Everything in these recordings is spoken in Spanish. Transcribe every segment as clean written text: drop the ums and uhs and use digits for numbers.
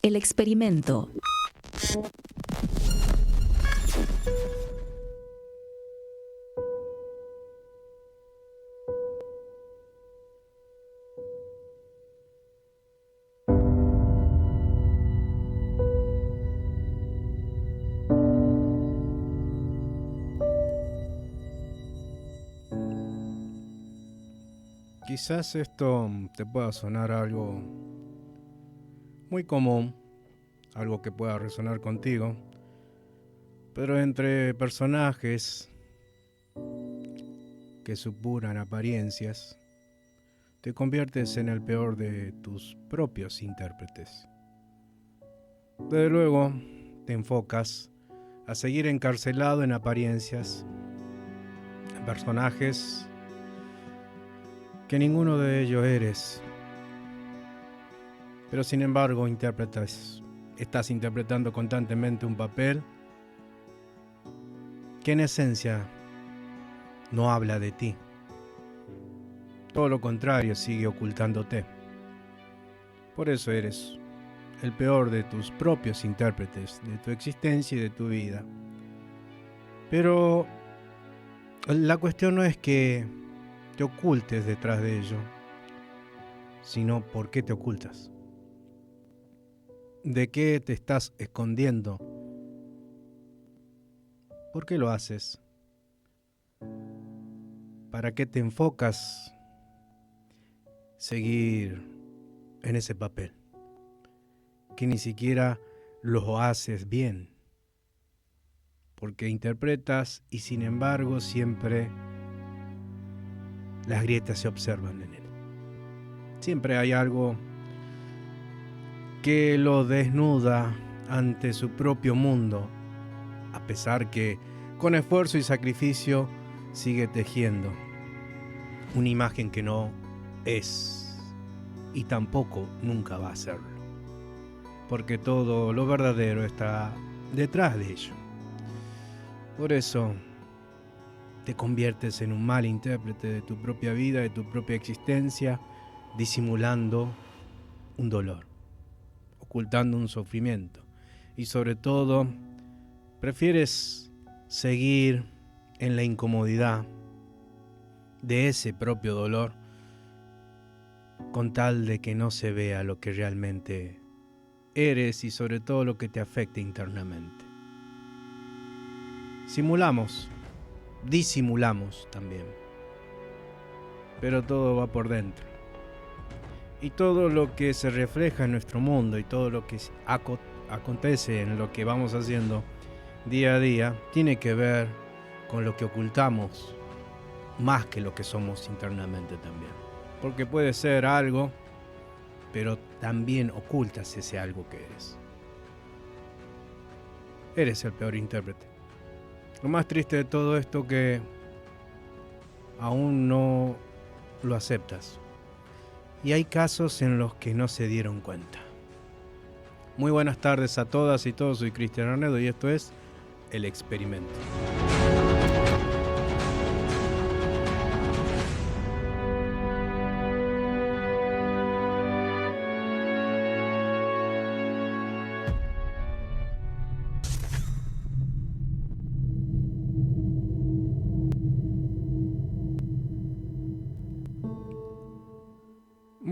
El experimento. Quizás esto te pueda sonar algo muy común, algo que pueda resonar contigo, pero entre personajes que supuran apariencias, te conviertes en el peor de tus propios intérpretes. Desde luego, te enfocas a seguir encarcelado en apariencias, en personajes que ninguno de ellos eres. Pero sin embargo, estás interpretando constantemente un papel que en esencia no habla de ti. Todo lo contrario, sigue ocultándote. Por eso eres el peor de tus propios intérpretes, de tu existencia y de tu vida. Pero la cuestión no es que te ocultes detrás de ello, sino por qué te ocultas. ¿De qué te estás escondiendo? ¿Por qué lo haces? ¿Para qué te enfocas seguir en ese papel? Que ni siquiera lo haces bien. Porque interpretas y sin embargo siempre las grietas se observan en él. Siempre hay algo que lo desnuda ante su propio mundo, a pesar que con esfuerzo y sacrificio sigue tejiendo una imagen que no es y tampoco nunca va a serlo, porque todo lo verdadero está detrás de ello. Por eso te conviertes en un mal intérprete de tu propia vida, de tu propia existencia, disimulando un dolor, ocultando un sufrimiento y sobre todo prefieres seguir en la incomodidad de ese propio dolor con tal de que no se vea lo que realmente eres y sobre todo lo que te afecta internamente. Simulamos, disimulamos también, pero todo va por dentro. Y todo lo que se refleja en nuestro mundo y todo lo que acontece en lo que vamos haciendo día a día tiene que ver con lo que ocultamos más que lo que somos internamente también. Porque puede ser algo, pero también ocultas ese algo que eres. Eres el peor intérprete. Lo más triste de todo esto que aún no lo aceptas. Y hay casos en los que no se dieron cuenta. Muy buenas tardes a todas y todos, soy Cristian Arnedo y esto es El Experimento.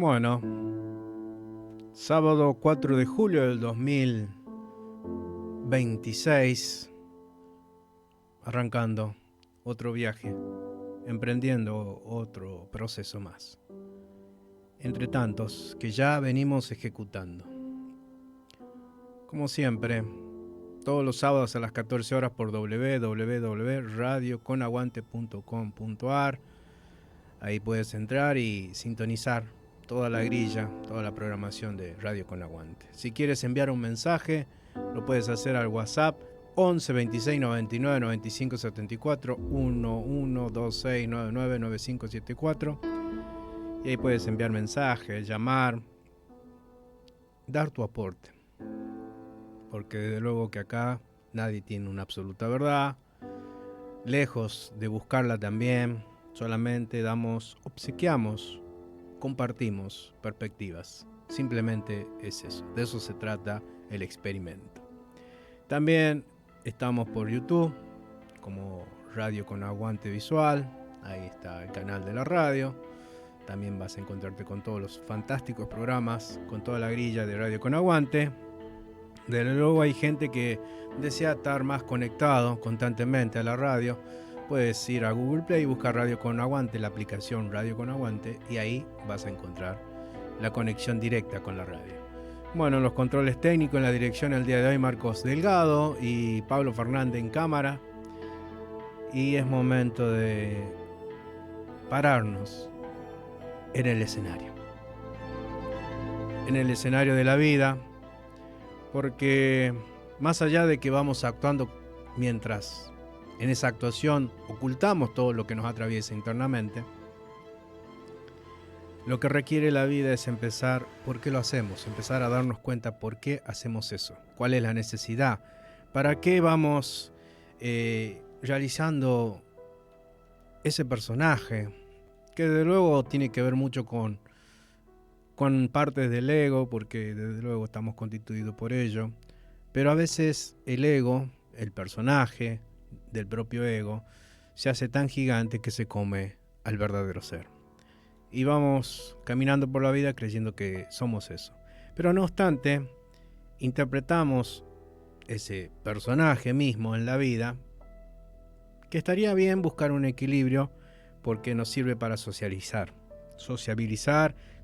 Bueno, sábado 4 de julio del 2026, arrancando otro viaje, emprendiendo otro proceso más, entre tantos que ya venimos ejecutando. Como siempre, todos los sábados a las 14 horas por www.radioconaguante.com.ar. Ahí puedes entrar y sintonizar toda la grilla, toda la programación de Radio Con Aguante. Si quieres enviar un mensaje, lo puedes hacer al WhatsApp 11 26 99 95 74 11 26 99 95 74. Y ahí puedes enviar mensajes, llamar, dar tu aporte. Porque desde luego que acá nadie tiene una absoluta verdad. Lejos de buscarla también, solamente obsequiamos, compartimos perspectivas. Simplemente es eso. De eso se trata el experimento. También estamos por YouTube como Radio con Aguante Visual. Ahí está el canal de la radio. También vas a encontrarte con todos los fantásticos programas, con toda la grilla de Radio con Aguante. Desde luego hay gente que desea estar más conectado constantemente a la radio. Puedes ir a Google Play y buscar Radio con Aguante, la aplicación Radio con Aguante, y ahí vas a encontrar la conexión directa con la radio. Bueno, los controles técnicos en la dirección el día de hoy, Marcos Delgado y Pablo Fernández en cámara. Y es momento de pararnos en el escenario. En el escenario de la vida, porque más allá de que vamos actuando mientras en esa actuación ocultamos todo lo que nos atraviesa internamente, lo que requiere la vida es empezar, ¿por qué lo hacemos? Empezar a darnos cuenta por qué hacemos eso, cuál es la necesidad, para qué vamos realizando ese personaje, que desde luego tiene que ver mucho con partes del ego, porque desde luego estamos constituidos por ello, pero a veces el ego, el personaje del propio ego, se hace tan gigante que se come al verdadero ser. Y vamos caminando por la vida creyendo que somos eso. Pero no obstante, interpretamos ese personaje mismo en la vida, que estaría bien buscar un equilibrio porque nos sirve para socializar,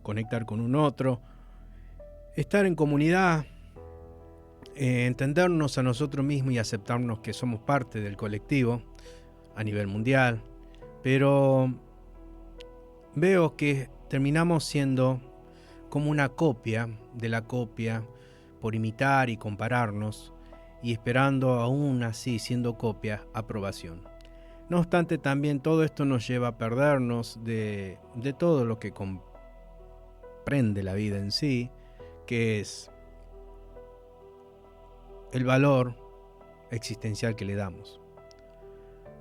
conectar con un otro, estar en comunidad, entendernos a nosotros mismos y aceptarnos que somos parte del colectivo a nivel mundial, pero veo que terminamos siendo como una copia de la copia por imitar y compararnos y esperando aún así, siendo copia, aprobación. No obstante, también todo esto nos lleva a perdernos de todo lo que comprende la vida en sí, que es el valor existencial que le damos.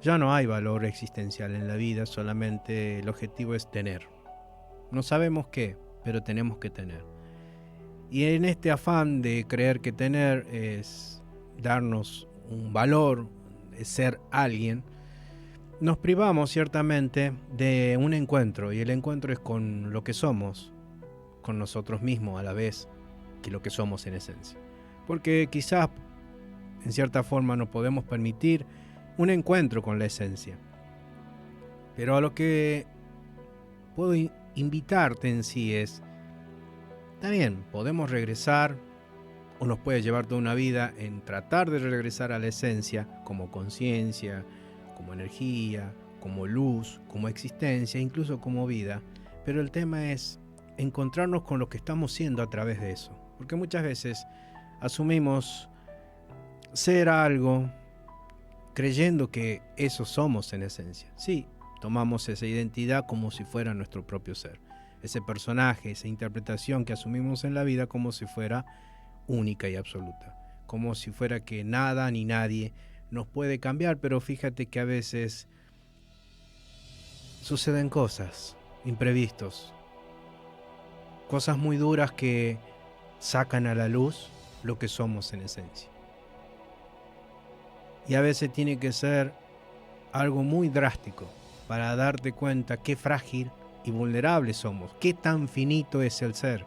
Ya no hay valor existencial en la vida, solamente el objetivo es tener. No sabemos qué, pero tenemos que tener. Y en este afán de creer que tener es darnos un valor, es ser alguien, nos privamos ciertamente de un encuentro, y el encuentro es con lo que somos, con nosotros mismos a la vez que lo que somos en esencia. Porque quizás en cierta forma no podemos permitir un encuentro con la esencia. Pero a lo que puedo invitarte en sí es, también podemos regresar, o nos puede llevar toda una vida en tratar de regresar a la esencia como conciencia, como energía, como luz, como existencia, incluso como vida. Pero el tema es encontrarnos con lo que estamos siendo a través de eso. Porque muchas veces asumimos ser algo creyendo que eso somos en esencia. Sí, tomamos esa identidad como si fuera nuestro propio ser. Ese personaje, esa interpretación que asumimos en la vida como si fuera única y absoluta. Como si fuera que nada ni nadie nos puede cambiar, pero fíjate que a veces suceden cosas, imprevistos, cosas muy duras que sacan a la luz lo que somos en esencia. Y a veces tiene que ser algo muy drástico para darte cuenta qué frágil y vulnerable somos, qué tan finito es el ser,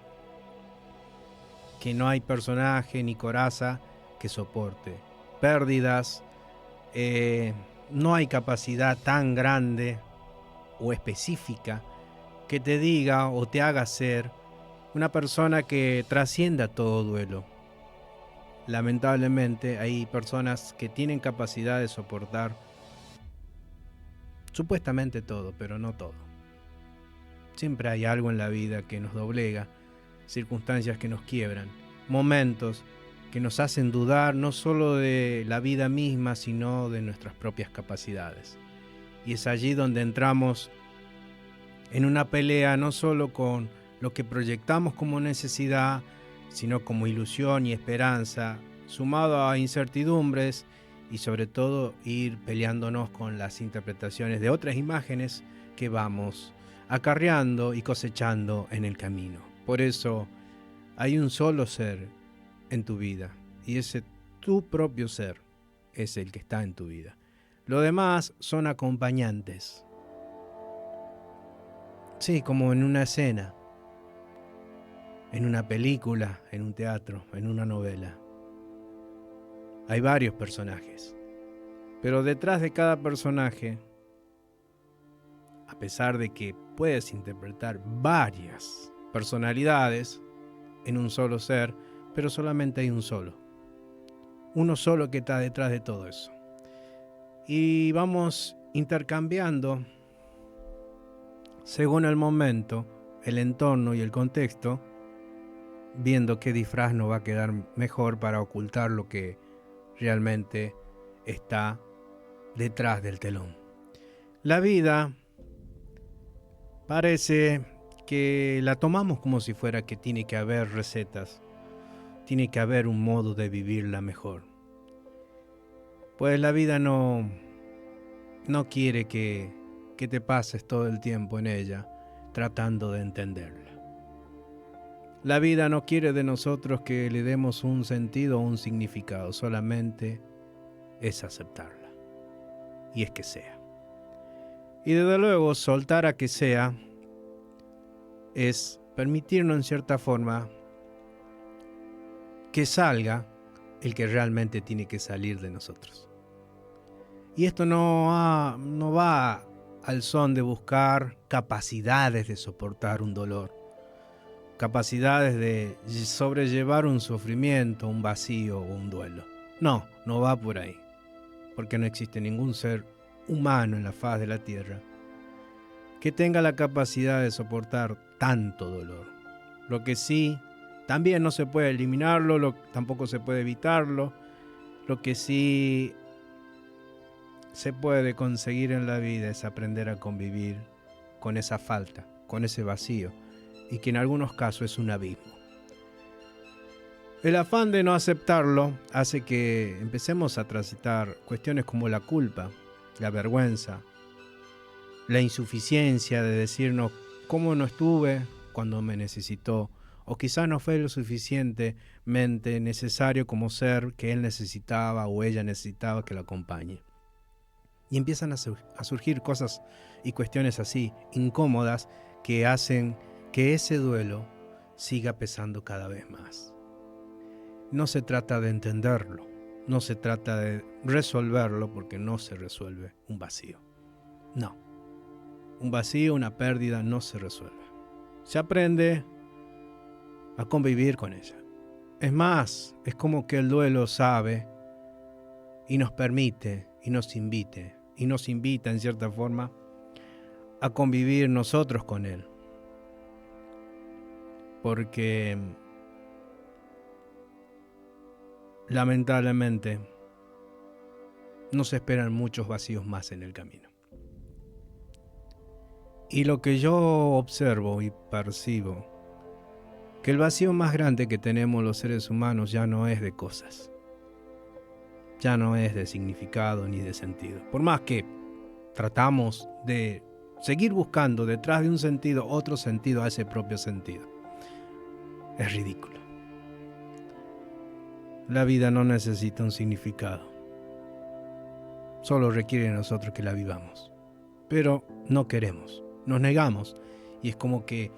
que no hay personaje ni coraza que soporte pérdidas, no hay capacidad tan grande o específica que te diga o te haga ser una persona que trascienda todo duelo. Lamentablemente hay personas que tienen capacidad de soportar supuestamente todo, pero no todo. Siempre hay algo en la vida que nos doblega, circunstancias que nos quiebran, momentos que nos hacen dudar no solo de la vida misma, sino de nuestras propias capacidades. Y es allí donde entramos en una pelea no solo con lo que proyectamos como necesidad, sino como ilusión y esperanza, sumado a incertidumbres y sobre todo ir peleándonos con las interpretaciones de otras imágenes que vamos acarreando y cosechando en el camino. Por eso Hay un solo ser en tu vida y ese tu propio ser es el que está en tu vida. Lo demás son acompañantes. Sí, como en una escena, en una película, en un teatro, en una novela. Hay varios personajes, pero detrás de cada personaje, a pesar de que puedes interpretar varias personalidades en un solo ser, pero solamente hay un solo. Uno solo que está detrás de todo eso. Y vamos intercambiando, según el momento, el entorno y el contexto, viendo qué disfraz nos va a quedar mejor para ocultar lo que realmente está detrás del telón. La vida parece que la tomamos como si fuera que tiene que haber recetas, tiene que haber un modo de vivirla mejor. Pues la vida no quiere que te pases todo el tiempo en ella tratando de entenderla. La vida no quiere de nosotros que le demos un sentido o un significado, solamente es aceptarla. Y es que sea. Y desde luego, soltar a que sea es permitirnos en cierta forma que salga el que realmente tiene que salir de nosotros. Y esto no va al son de buscar capacidades de soportar un dolor, capacidades de sobrellevar un sufrimiento, un vacío o un duelo. No va por ahí, porque no existe ningún ser humano en la faz de la tierra que tenga la capacidad de soportar tanto dolor. Lo que sí, también no se puede eliminarlo, tampoco se puede evitarlo. Lo que sí se puede conseguir en la vida es aprender a convivir con esa falta, con ese vacío, y que en algunos casos es un abismo. El afán de no aceptarlo hace que empecemos a transitar cuestiones como la culpa, la vergüenza, la insuficiencia de decirnos cómo no estuve cuando me necesitó, o quizás no fue lo suficientemente necesario como ser que él necesitaba o ella necesitaba que lo acompañe. Y empiezan a surgir cosas y cuestiones así, incómodas, que hacen que ese duelo siga pesando cada vez más. No se trata de entenderlo, no se trata de resolverlo, porque no se resuelve un vacío. No, un vacío, una pérdida no se resuelve. Se aprende a convivir con ella. Es más, es como que el duelo sabe y nos permite y nos invita en cierta forma a convivir nosotros con él. Porque lamentablemente nos esperan muchos vacíos más en el camino. Y lo que yo observo y percibo, que el vacío más grande que tenemos los seres humanos ya no es de cosas, ya no es de significado ni de sentido. Por más que tratamos de seguir buscando detrás de un sentido otro sentido a ese propio sentido, es ridículo. La vida no necesita un significado, solo requiere de nosotros que la vivamos. Pero no queremos, nos negamos, y es como que,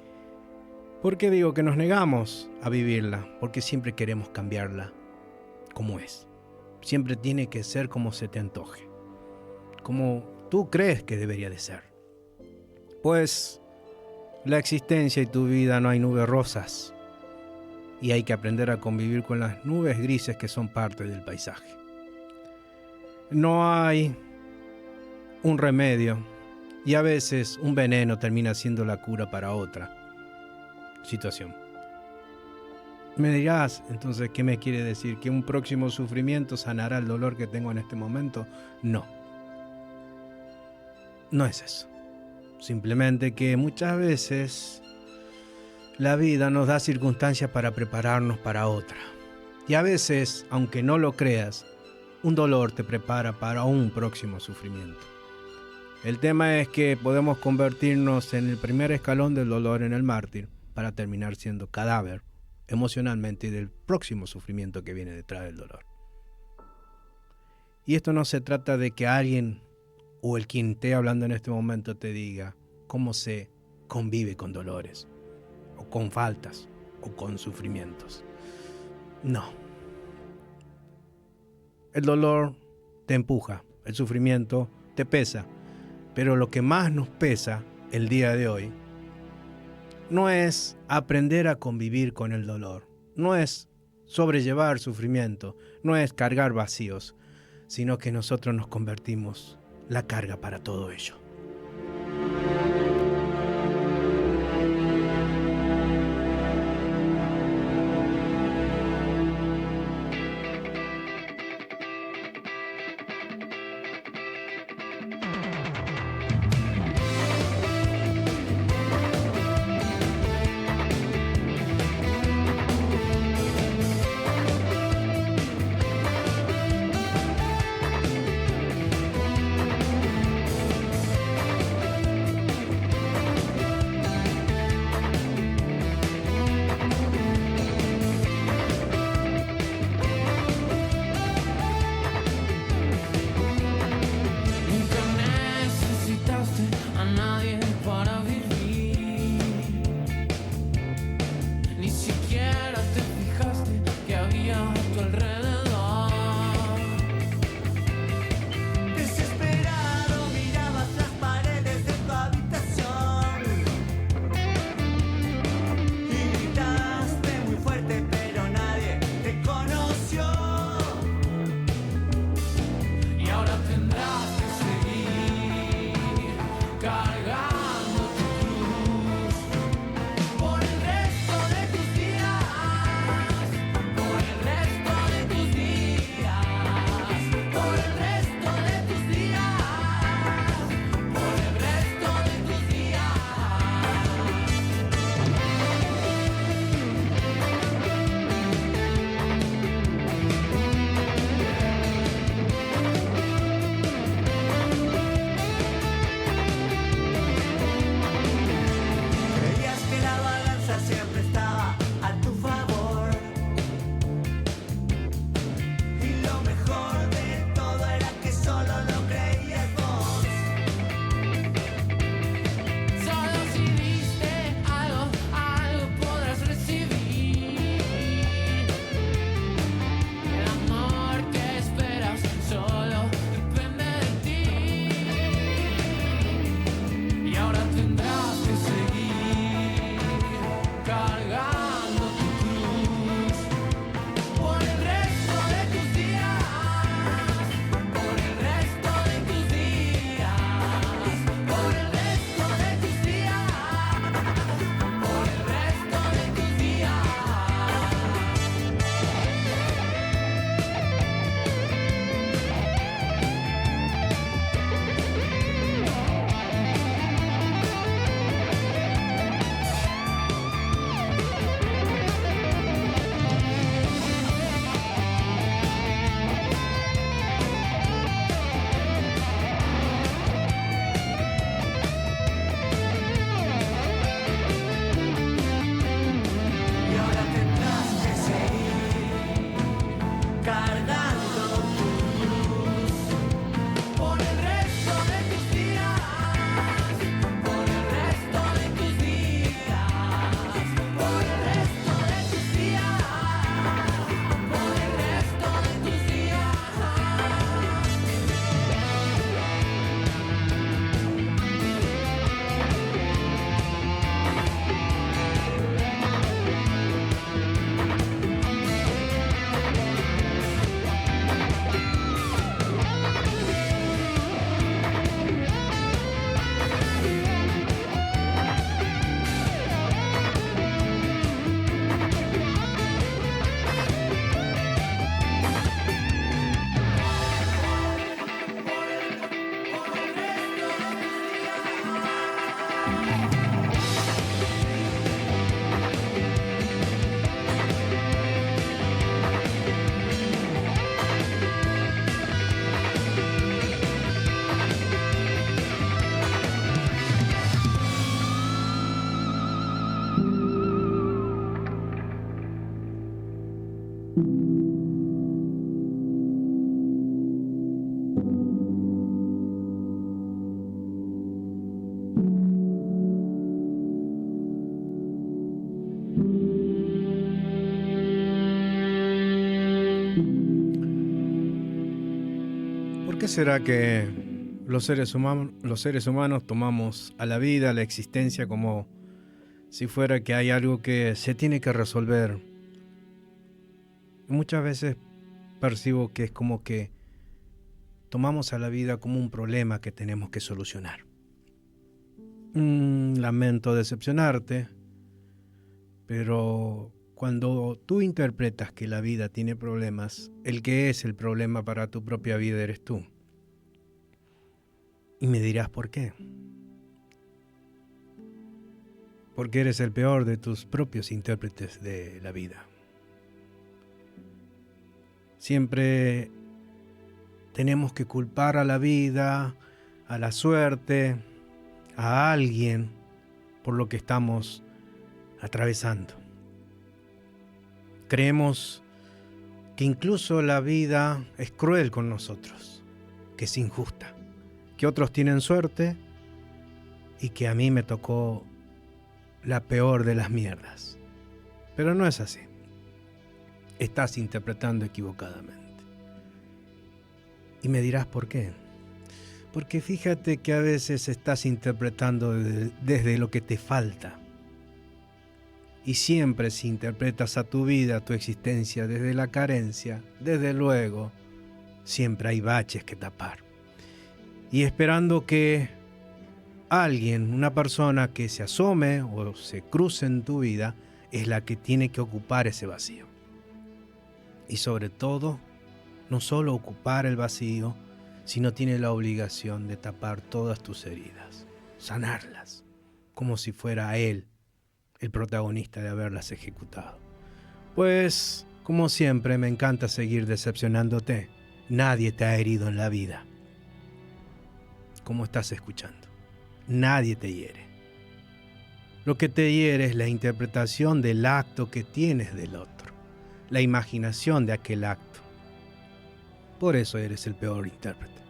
¿por qué digo que nos negamos a vivirla? Porque siempre queremos cambiarla como es. Siempre tiene que ser como se te antoje, como tú crees que debería de ser. Pues la existencia y tu vida no hay nubes rosas, y hay que aprender a convivir con las nubes grises que son parte del paisaje. No hay un remedio, y a veces un veneno termina siendo la cura para otra situación. Me dirás, entonces, ¿qué me quiere decir? ¿Que un próximo sufrimiento sanará el dolor que tengo en este momento? No. No es eso. Simplemente que muchas veces la vida nos da circunstancias para prepararnos para otra. Y a veces, aunque no lo creas, un dolor te prepara para un próximo sufrimiento. El tema es que podemos convertirnos en el primer escalón del dolor en el mártir para terminar siendo cadáver emocionalmente y del próximo sufrimiento que viene detrás del dolor. Y esto no se trata de que alguien o el quien esté hablando en este momento te diga cómo se convive con dolores, o con faltas, o con sufrimientos. No. El dolor te empuja, el sufrimiento te pesa, pero lo que más nos pesa el día de hoy no es aprender a convivir con el dolor, no es sobrellevar sufrimiento, no es cargar vacíos, sino que nosotros nos convertimos la carga para todo ello. ¿Por qué será que los seres humanos tomamos a la vida, a la existencia, como si fuera que hay algo que se tiene que resolver? Muchas veces percibo que es como que tomamos a la vida como un problema que tenemos que solucionar. Lamento decepcionarte, pero cuando tú interpretas que la vida tiene problemas, el que es el problema para tu propia vida eres tú. Y me dirás por qué. Porque eres el peor de tus propios intérpretes de la vida. Siempre tenemos que culpar a la vida, a la suerte, a alguien por lo que estamos atravesando. Creemos que incluso la vida es cruel con nosotros, que es injusta, que otros tienen suerte y que a mí me tocó la peor de las mierdas. Pero no es así. Estás interpretando equivocadamente. Y me dirás por qué. Porque fíjate que a veces estás interpretando desde lo que te falta. Y siempre si interpretas a tu vida, a tu existencia desde la carencia, desde luego, siempre hay baches que tapar. Y esperando que alguien, una persona que se asome o se cruce en tu vida, es la que tiene que ocupar ese vacío. Y sobre todo, no solo ocupar el vacío, sino tiene la obligación de tapar todas tus heridas, sanarlas, como si fuera él el protagonista de haberlas ejecutado. Pues, como siempre, me encanta seguir decepcionándote. Nadie te ha herido en la vida. Como estás escuchando, nadie te hiere. Lo que te hiere es la interpretación del acto que tienes del otro, la imaginación de aquel acto. Por eso eres el peor intérprete.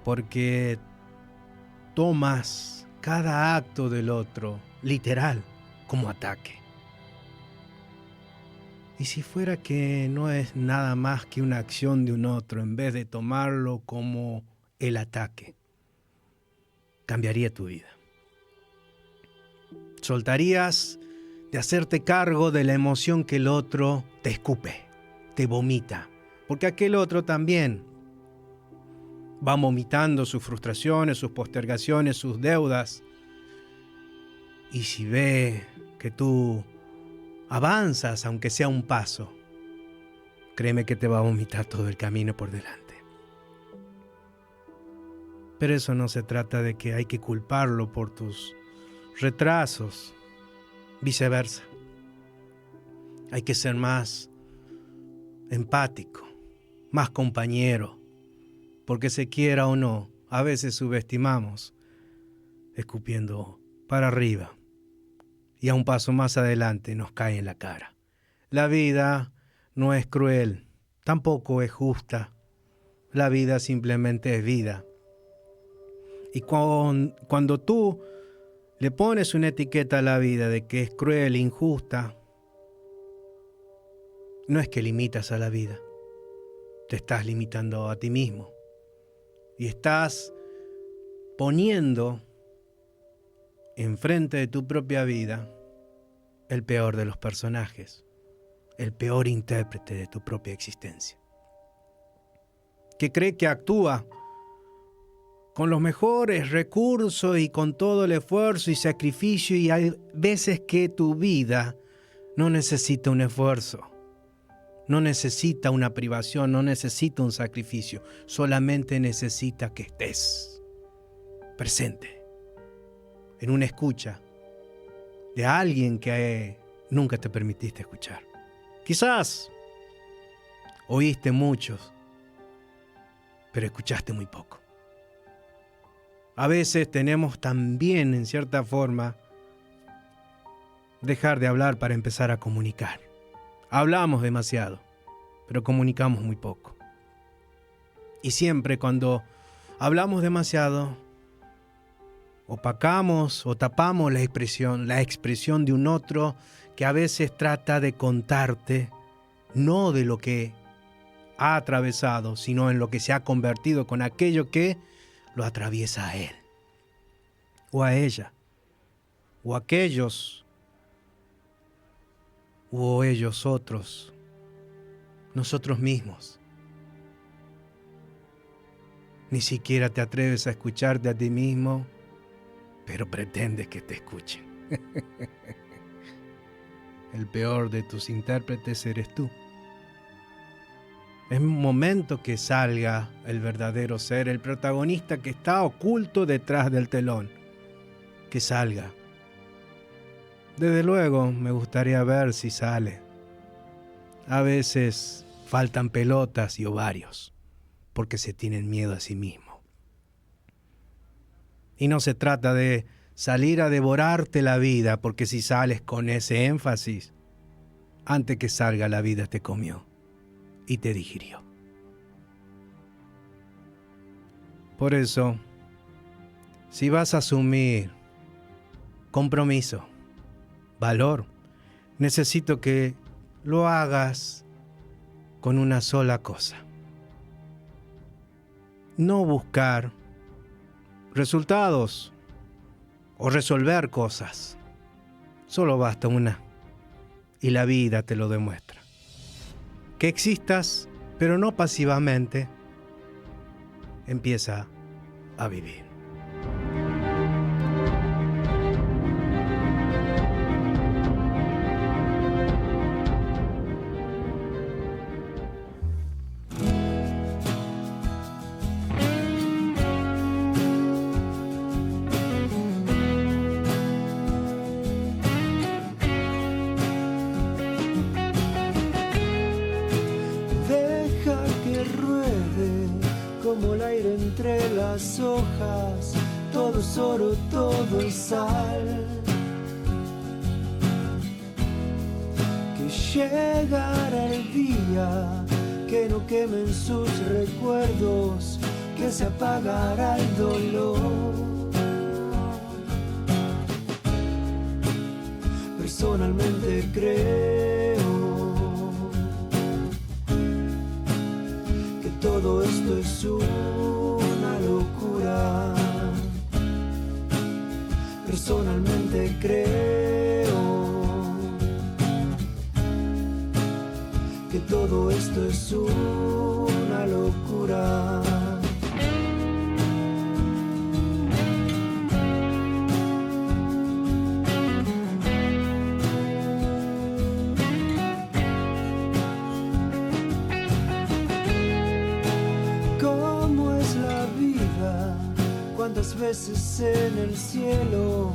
Porque tomas cada acto del otro, literal, como ataque. Y si fuera que no es nada más que una acción de un otro, en vez de tomarlo como el ataque, cambiaría tu vida. Soltarías de hacerte cargo de la emoción que el otro te escupe, te vomita, porque aquel otro también va vomitando sus frustraciones, sus postergaciones, sus deudas. Y si ve que tú avanzas, aunque sea un paso, créeme que te va a vomitar todo el camino por delante. Pero eso no se trata de que hay que culparlo por tus retrasos, viceversa. Hay que ser más empático, más compañero, porque se quiera o no, a veces subestimamos, escupiendo para arriba, y a un paso más adelante nos cae en la cara. La vida no es cruel, tampoco es justa. La vida simplemente es vida. Y cuando tú le pones una etiqueta a la vida de que es cruel e injusta, no es que limitas a la vida, te estás limitando a ti mismo. Y estás poniendo enfrente de tu propia vida el peor de los personajes, el peor intérprete de tu propia existencia, que cree que actúa con los mejores recursos y con todo el esfuerzo y sacrificio, y hay veces que tu vida no necesita un esfuerzo, no necesita una privación, no necesita un sacrificio, solamente necesita que estés presente, en una escucha de alguien que nunca te permitiste escuchar. Quizás oíste muchos, pero escuchaste muy poco. A veces tenemos también, en cierta forma, dejar de hablar para empezar a comunicar. Hablamos demasiado, pero comunicamos muy poco. Y siempre cuando hablamos demasiado, opacamos o tapamos la expresión de un otro que a veces trata de contarte, no de lo que ha atravesado, sino en lo que se ha convertido con aquello que lo atraviesa a él, o a ella, o aquellos, o ellos otros, nosotros mismos. Ni siquiera te atreves a escucharte a ti mismo, pero pretendes que te escuchen. El peor de tus intérpretes eres tú. Es un momento que salga el verdadero ser, el protagonista que está oculto detrás del telón. Que salga. Desde luego, me gustaría ver si sale. A veces faltan pelotas y ovarios, porque se tienen miedo a sí mismo. Y no se trata de salir a devorarte la vida, porque si sales con ese énfasis, antes que salga la vida te comió y te digirió. Por eso, si vas a asumir compromiso, valor, necesito que lo hagas con una sola cosa. No buscar resultados o resolver cosas. Solo basta una, y la vida te lo demuestra. Que existas, pero no pasivamente. Empieza a vivir. Como el aire entre las hojas, todo es oro, todo es sal. Que llegará el día que no quemen sus recuerdos, que se apagará el dolor. Personalmente creo que todo esto es una locura. Personalmente creo que todo esto es una locura. ¿Cómo es la vida? ¿Cuántas veces en el cielo?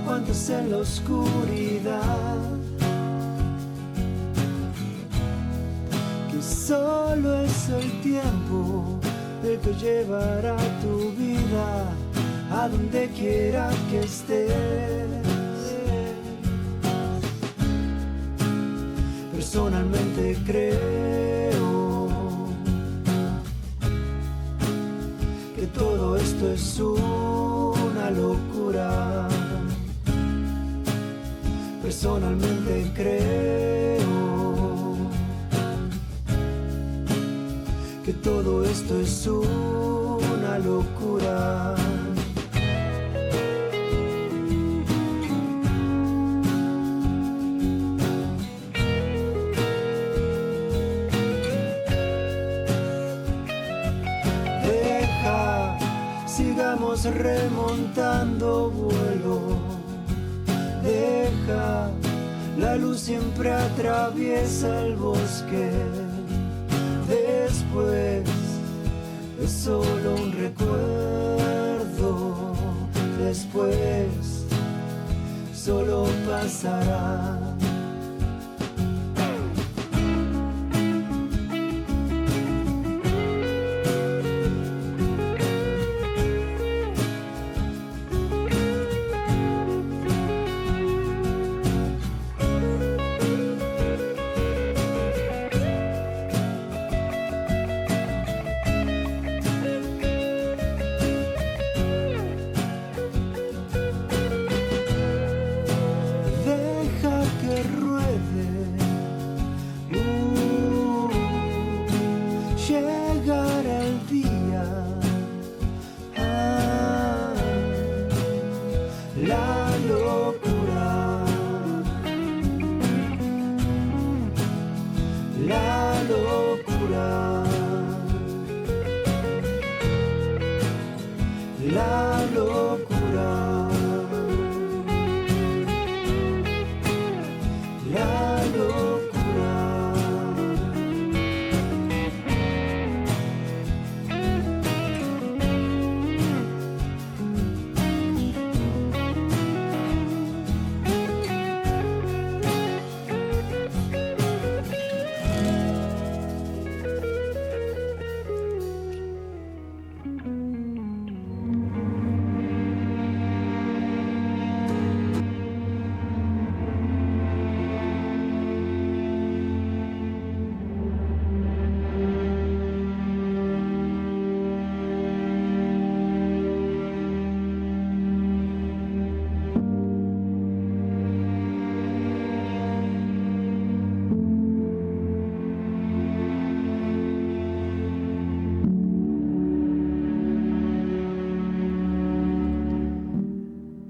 ¿Cuántas en la oscuridad? Que solo es el tiempo el que llevará tu vida a donde quiera que estés. Personalmente creo que todo esto es una locura. Personalmente creo que todo esto es una locura. Sigamos remontando vuelo. Deja, la luz siempre atraviesa el bosque. Después es solo un recuerdo. Después solo pasará. locura, la locura, la locura.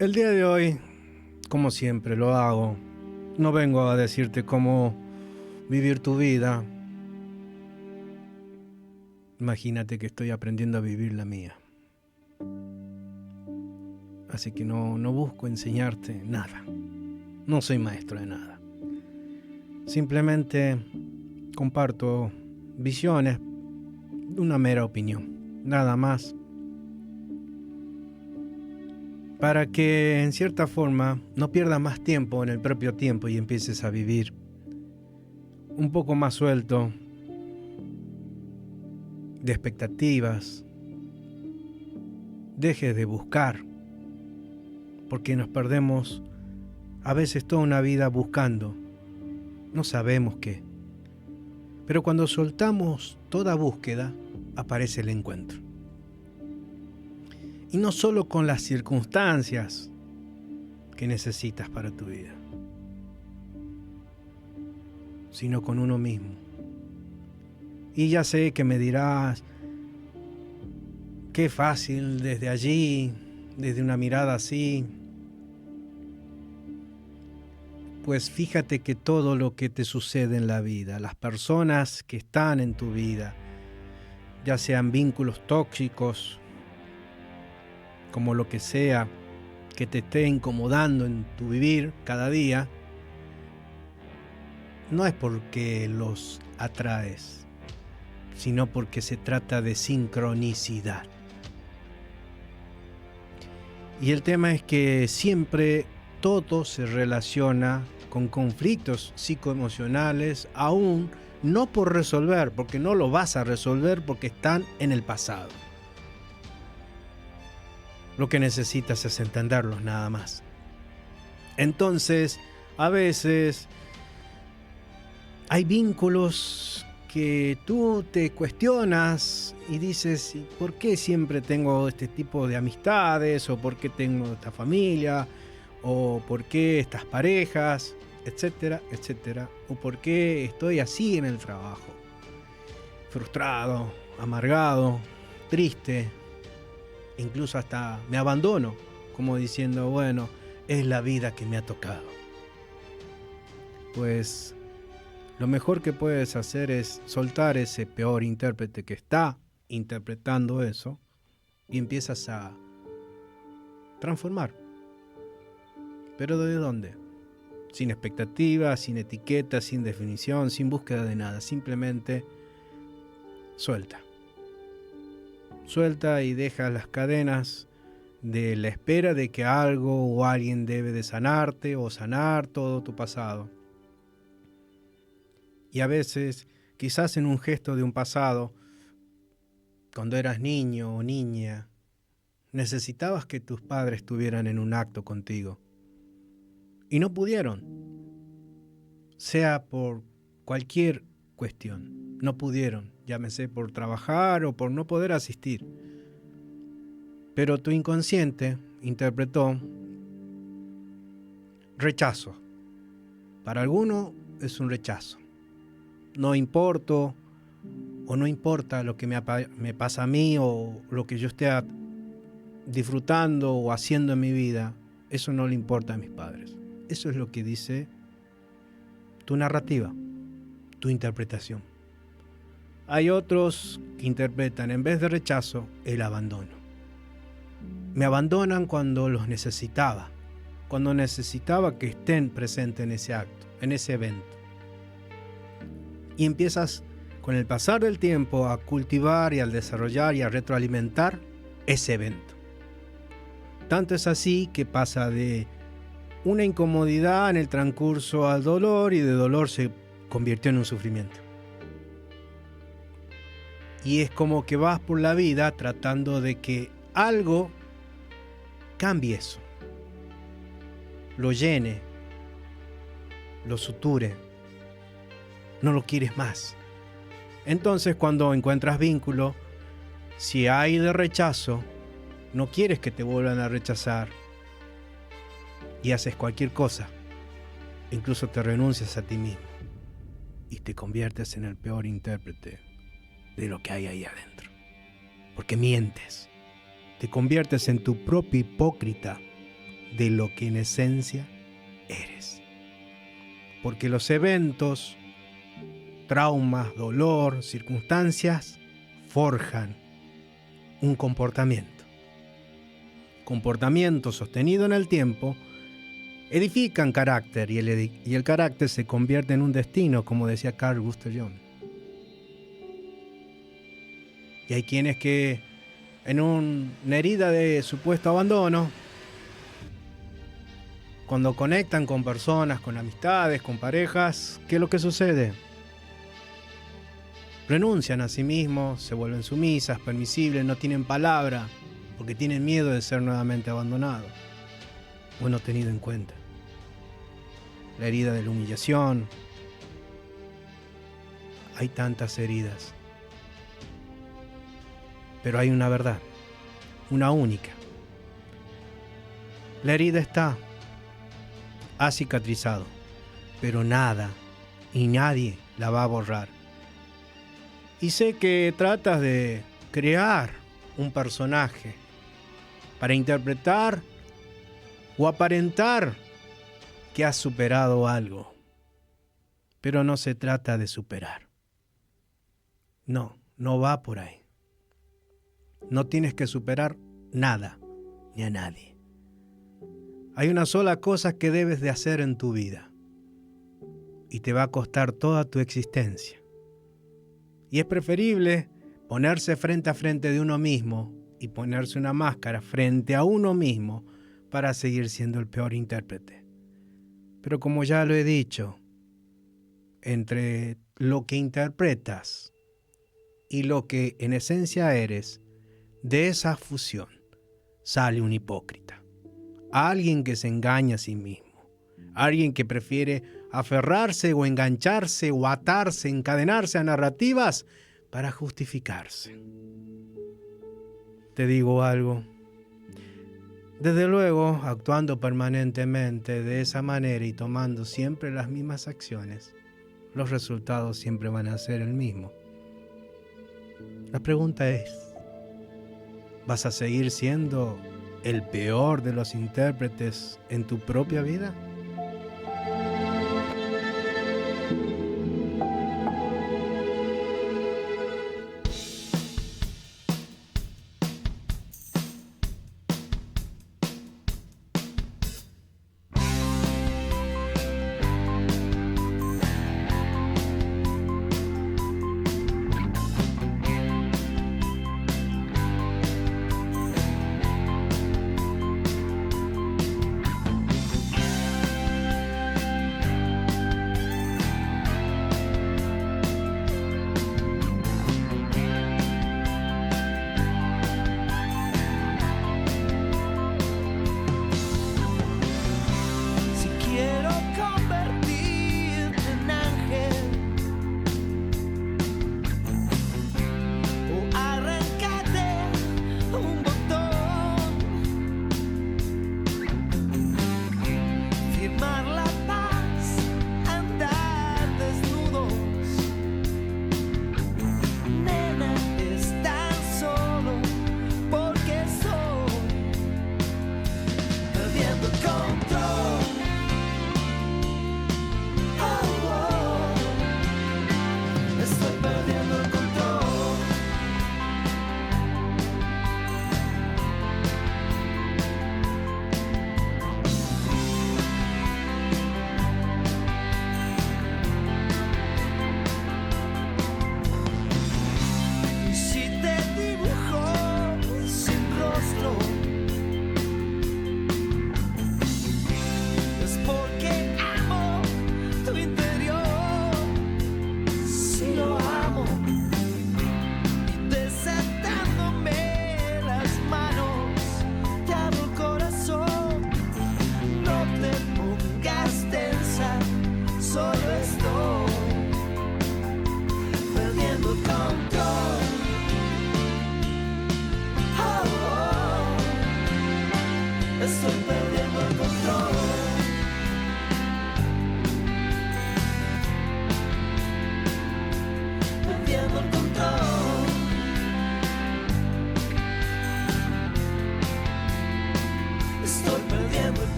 El día de hoy, como siempre lo hago, no vengo a decirte cómo vivir tu vida. Imagínate que estoy aprendiendo a vivir la mía. Así que no busco enseñarte nada. No soy maestro de nada. Simplemente comparto visiones, una mera opinión, nada más. Para que en cierta forma no pierdas más tiempo en el propio tiempo y empieces a vivir un poco más suelto de expectativas. Dejes de buscar, porque nos perdemos a veces toda una vida buscando, no sabemos qué. Pero cuando soltamos toda búsqueda, aparece el encuentro. Y no solo con las circunstancias que necesitas para tu vida, sino con uno mismo. Y ya sé que me dirás, qué fácil desde allí, desde una mirada así. Pues fíjate que todo lo que te sucede en la vida, las personas que están en tu vida, ya sean vínculos tóxicos, como lo que sea que te esté incomodando en tu vivir cada día, no es porque los atraes, sino porque se trata de sincronicidad. Y el tema es que siempre todo se relaciona con conflictos psicoemocionales, aún no por resolver, porque no lo vas a resolver porque están en el pasado. Lo que necesitas es entenderlos nada más. Entonces, a veces hay vínculos que tú te cuestionas y dices, ¿por qué siempre tengo este tipo de amistades? ¿O por qué tengo esta familia? ¿O por qué estas parejas? Etcétera, etcétera. ¿O por qué estoy así en el trabajo? Frustrado, amargado, triste. Incluso hasta me abandono, como diciendo, bueno, es la vida que me ha tocado. Pues lo mejor que puedes hacer es soltar ese peor intérprete que está interpretando eso y empiezas a transformar. ¿Pero de dónde? Sin expectativas, sin etiquetas, sin definición, sin búsqueda de nada. Simplemente suelta. Suelta y deja las cadenas de la espera de que algo o alguien debe de sanarte o sanar todo tu pasado. Y a veces, quizás en un gesto de un pasado, cuando eras niño o niña, necesitabas que tus padres estuvieran en un acto contigo. Y no pudieron. Sea por cualquier cuestión. No pudieron, llámese por trabajar o por no poder asistir. Pero tu inconsciente interpretó rechazo. Para alguno es un rechazo. No importo o no importa lo que me pasa a mí o lo que yo esté disfrutando o haciendo en mi vida. Eso no le importa a mis padres. Eso es lo que dice tu narrativa, tu interpretación. Hay otros que interpretan, en vez de rechazo, el abandono. Me abandonan cuando los necesitaba, cuando necesitaba que estén presentes en ese acto, en ese evento. Y empiezas, con el pasar del tiempo, a cultivar y a desarrollar y a retroalimentar ese evento. Tanto es así que pasa de una incomodidad en el transcurso al dolor, y de dolor se convirtió en un sufrimiento. Y es como que vas por la vida tratando de que algo cambie eso, lo llene, lo suture, no lo quieres más. Entonces, cuando encuentras vínculo, si hay de rechazo, no quieres que te vuelvan a rechazar y haces cualquier cosa, incluso te renuncias a ti mismo y te conviertes en el peor intérprete de lo que hay ahí adentro, porque mientes, te conviertes en tu propio hipócrita de lo que en esencia eres, porque los eventos, traumas, dolor, circunstancias forjan un comportamiento sostenido en el tiempo, edifican carácter, y el carácter se convierte en un destino, como decía Carl Gustav Jung. Y hay quienes que en una herida de supuesto abandono, cuando conectan con personas, con amistades, con parejas, ¿qué es lo que sucede? Renuncian a sí mismos, se vuelven sumisas, permisibles, no tienen palabra, porque tienen miedo de ser nuevamente abandonados o no tenido en cuenta. La herida de la humillación. Hay tantas heridas. Pero hay una verdad, una única. La herida ha cicatrizado, pero nada y nadie la va a borrar. Y sé que tratas de crear un personaje para interpretar o aparentar que has superado algo. Pero no se trata de superar. No va por ahí. No tienes que superar nada ni a nadie. Hay una sola cosa que debes de hacer en tu vida y te va a costar toda tu existencia. Y es preferible ponerse frente a frente de uno mismo y ponerse una máscara frente a uno mismo para seguir siendo el peor intérprete. Pero como ya lo he dicho, entre lo que interpretas y lo que en esencia eres, de esa fusión sale un hipócrita, alguien que se engaña a sí mismo, alguien que prefiere aferrarse o engancharse o atarse, encadenarse a narrativas para justificarse. Te digo algo, desde luego, actuando permanentemente de esa manera y tomando siempre las mismas acciones, los resultados siempre van a ser el mismo. La pregunta es, ¿vas a seguir siendo el peor de los intérpretes en tu propia vida?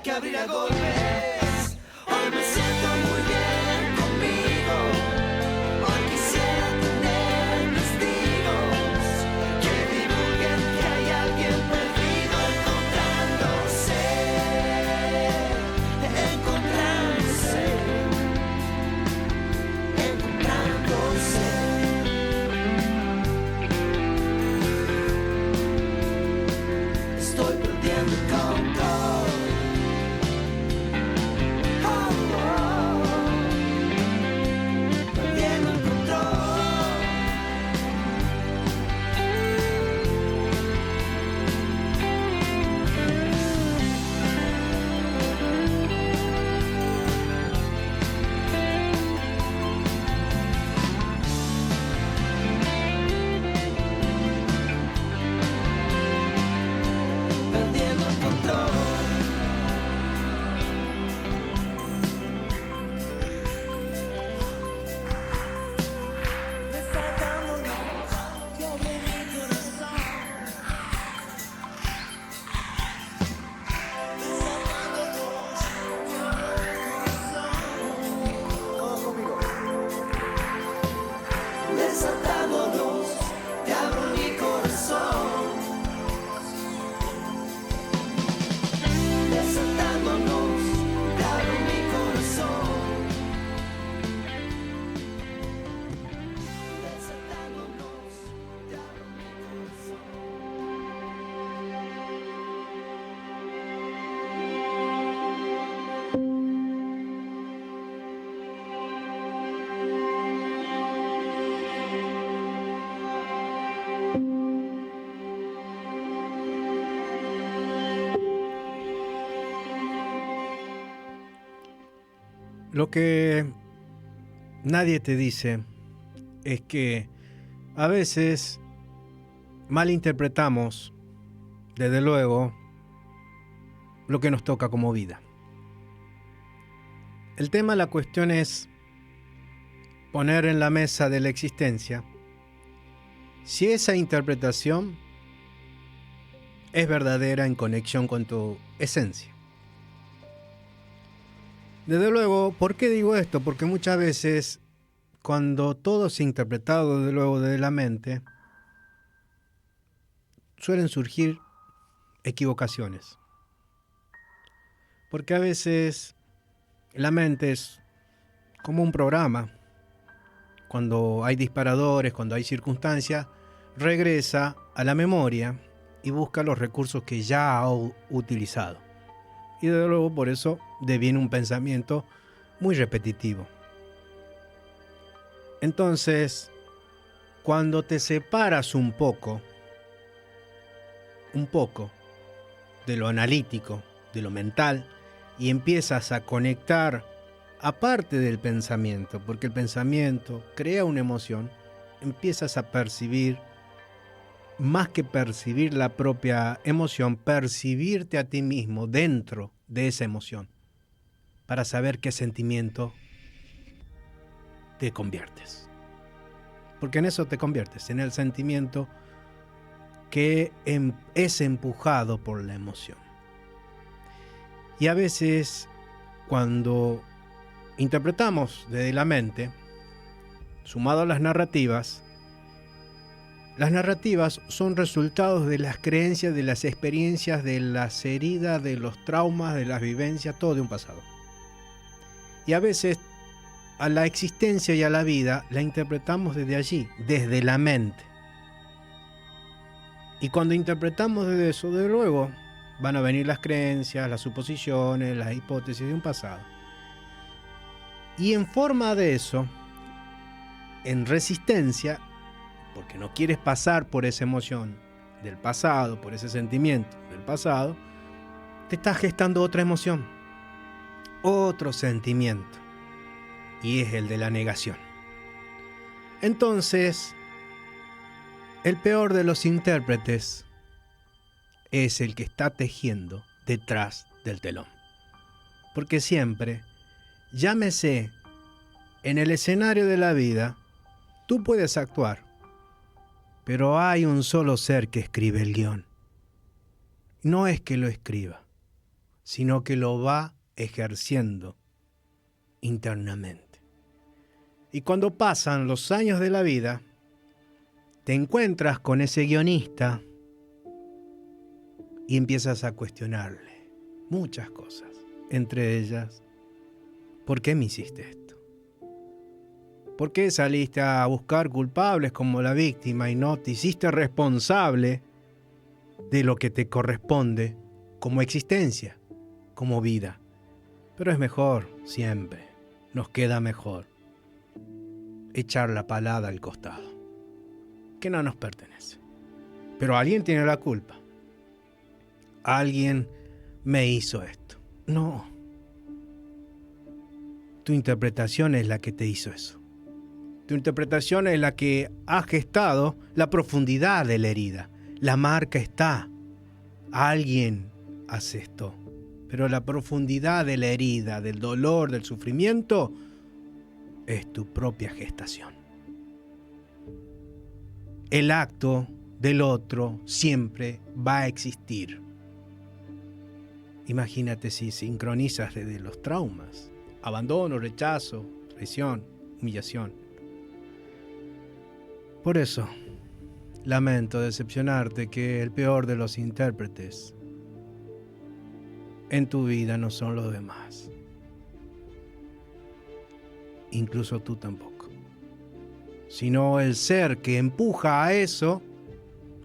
que abrir a golpes. Hoy me siento muy bien conmigo. Hoy quisiera tener testigos que divulguen que hay alguien perdido encontrándose, encontrándose, encontrándose. Estoy perdiendo el control. Perdiendo el control. Perdiendo el control. Desatándonos, te abro mi corazón. Desatándonos, te abro mi corazón. Desatándonos, te abro mi corazón. Lo que nadie te dice es que a veces malinterpretamos, desde luego, lo que nos toca como vida. El tema, la cuestión es poner en la mesa de la existencia si esa interpretación es verdadera en conexión con tu esencia. Desde luego, ¿por qué digo esto? Porque muchas veces, cuando todo es interpretado desde luego desde la mente, suelen surgir equivocaciones. Porque a veces la mente es como un programa. Cuando hay disparadores, cuando hay circunstancias, regresa a la memoria y busca los recursos que ya ha utilizado. Y desde luego por eso deviene un pensamiento muy repetitivo. Entonces, cuando te separas un poco de lo analítico, de lo mental, y empiezas a conectar aparte del pensamiento, porque el pensamiento crea una emoción, empiezas a percibir, más que percibir la propia emoción, percibirte a ti mismo dentro de esa emoción, para saber qué sentimiento te conviertes. Porque en eso te conviertes, en el sentimiento que es empujado por la emoción. Y a veces, cuando interpretamos desde la mente, sumado a las narrativas son resultados de las creencias, de las experiencias, de las heridas, de los traumas, de las vivencias, todo de un pasado. Y a veces a la existencia y a la vida la interpretamos desde allí, desde la mente. Y cuando interpretamos desde eso, de luego van a venir las creencias, las suposiciones, las hipótesis de un pasado. Y en forma de eso, en resistencia, porque no quieres pasar por esa emoción del pasado, por ese sentimiento del pasado, te estás gestando otra emoción, otro sentimiento, y es el de la negación. Entonces, el peor de los intérpretes es el que está tejiendo detrás del telón. Porque siempre, llámese, en el escenario de la vida, tú puedes actuar, pero hay un solo ser que escribe el guión. No es que lo escriba, sino que lo va ejerciendo internamente. Y cuando pasan los años de la vida, te encuentras con ese guionista y empiezas a cuestionarle muchas cosas. Entre ellas, ¿por qué me hiciste esto? ¿Por qué saliste a buscar culpables como la víctima y no te hiciste responsable de lo que te corresponde como existencia, como vida? Pero es mejor, siempre, nos queda mejor echar la palada al costado, que no nos pertenece. Pero alguien tiene la culpa. Alguien me hizo esto. No. Tu interpretación es la que te hizo eso. Tu interpretación es la que ha gestado la profundidad de la herida. La marca está. Alguien hace esto. Pero la profundidad de la herida, del dolor, del sufrimiento, es tu propia gestación. El acto del otro siempre va a existir. Imagínate si sincronizas desde los traumas, abandono, rechazo, traición, humillación. Por eso, lamento decepcionarte que el peor de los intérpretes en tu vida no son los demás. Incluso tú tampoco. Sino el ser que empuja a eso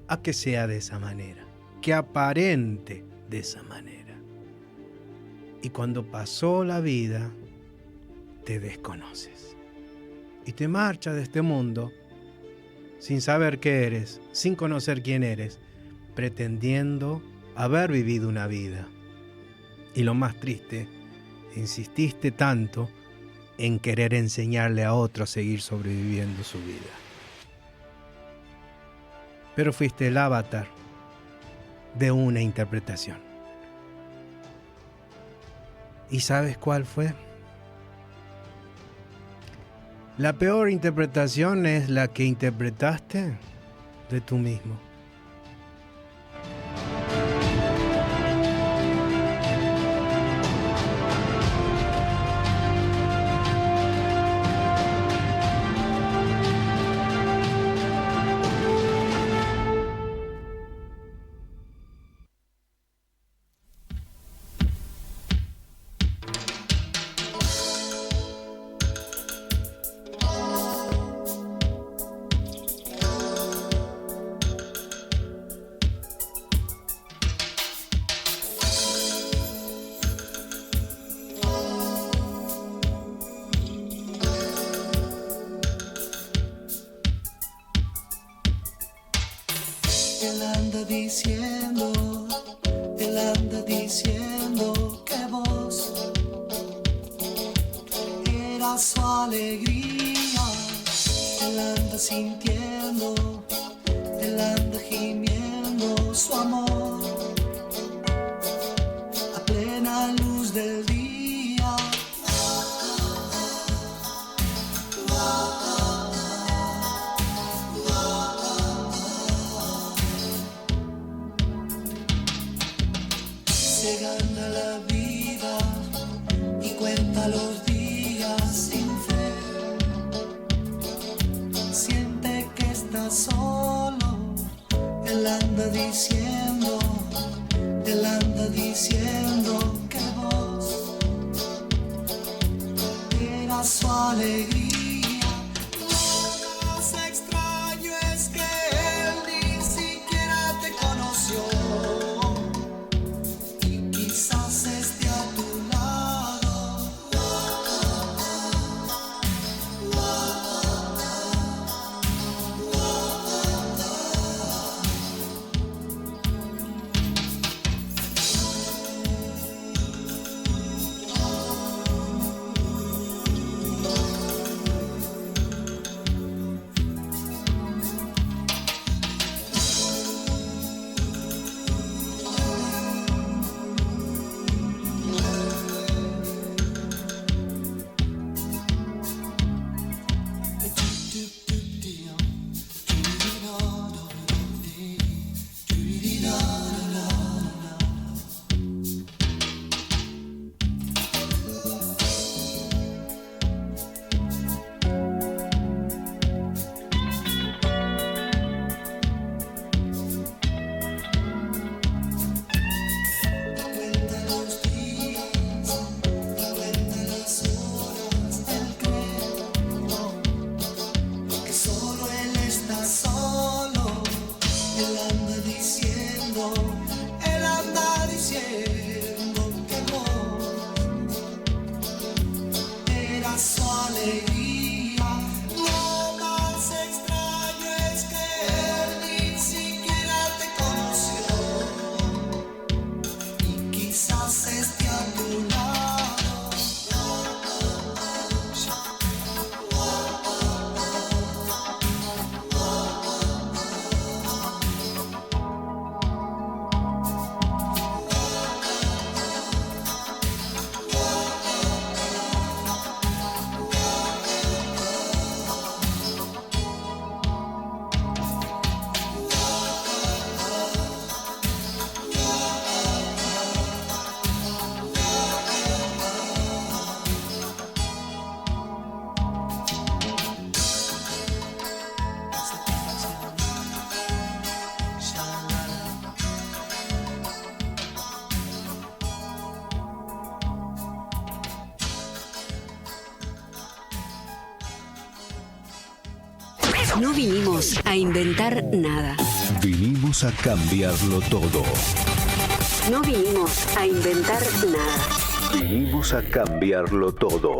a que sea de esa manera, que aparente de esa manera. Y cuando pasó la vida, te desconoces. Y te marchas de este mundo sin saber qué eres, sin conocer quién eres, pretendiendo haber vivido una vida. Y lo más triste, insististe tanto en querer enseñarle a otro a seguir sobreviviendo su vida. Pero fuiste el avatar de una interpretación. ¿Y sabes cuál fue? La peor interpretación es la que interpretaste de tú mismo. Él anda diciendo que vos eras su alegría. Él anda sintiendo, él anda gimiendo su amor a plena luz del día. Se gana la vida y cuenta los días sin fe. Siente que está solo. Él anda diciendo que vos eras su alegría. Lo más extraño es que él ni siquiera te conoció. Quizás esté a tu lado. diciendo, él anda diciendo que no. Era su alegría. Lo más extraño es que él ni siquiera te conoció. Y quizás esté a tu lado. No vinimos a inventar nada. Vinimos a cambiarlo todo. No vinimos a inventar nada. Vinimos a cambiarlo todo.